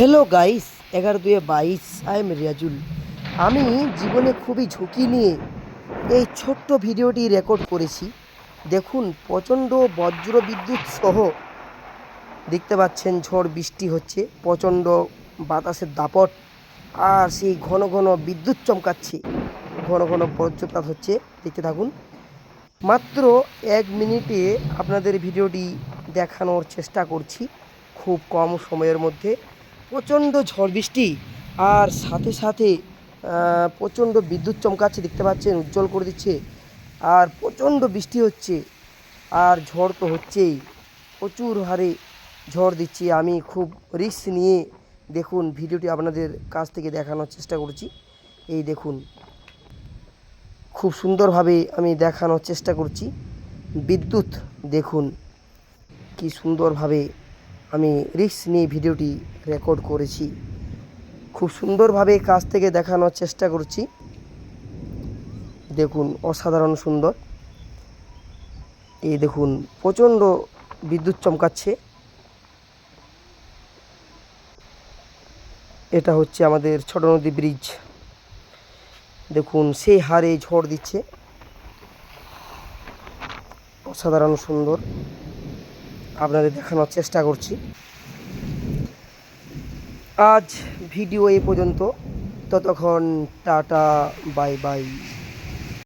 Hello guys, 11/2/22 I am Riazul. আমি জীবনে খুবই ঝুঁকি নিয়ে এই ছোট্ট ভিডিওটি রেকর্ড করেছি। দেখুন, প্রচণ্ড বজ্র বিদ্যুৎ সহ দেখতে পাচ্ছেন ঝড় বৃষ্টি হচ্ছে, প্রচণ্ড বাতাসের দাপট, আর সেই ঘন ঘন বিদ্যুৎ চমকাচ্ছে, ঘন ঘন বজ্রপাত হচ্ছে। দেখতে থাকুন। মাত্র 1 মিনিটে আপনাদের ভিডিওটি দেখানোর চেষ্টা করছি, খুব কম সময়ের মধ্যে। প্রচণ্ড ঝড় বৃষ্টি আর সাথে সাথে প্রচণ্ড বিদ্যুৎ চমকাচ্ছে, দেখতে পাচ্ছেন, উজ্জ্বল করে দিচ্ছে। আর প্রচণ্ড বৃষ্টি হচ্ছে, আর ঝড় তো হচ্ছেই, প্রচুর হারে ঝড় দিচ্ছে। আমি খুব রিস্ক নিয়ে দেখুন ভিডিওটি আপনাদের কাছ থেকে দেখানোর চেষ্টা করছি। এই দেখুন, খুব সুন্দরভাবে আমি দেখানোর চেষ্টা করছি। বিদ্যুৎ দেখুন কি সুন্দরভাবে আমি রিস্ক নিয়ে ভিডিওটি রেকর্ড করেছি, খুব সুন্দরভাবে কাছ থেকে দেখানোর চেষ্টা করছি। দেখুন, অসাধারণ সুন্দর। এই দেখুন, প্রচণ্ড বিদ্যুৎ চমকাচ্ছে। এটা হচ্ছে আমাদের ছোট নদী ব্রিজ। দেখুন, সেই হারে ঝড় দিচ্ছে, অসাধারণ সুন্দর আপনাদের দেখানোর চেষ্টা করছি। আজ ভিডিও এই পর্যন্ত। ততক্ষণ টাটা, বাই বাই।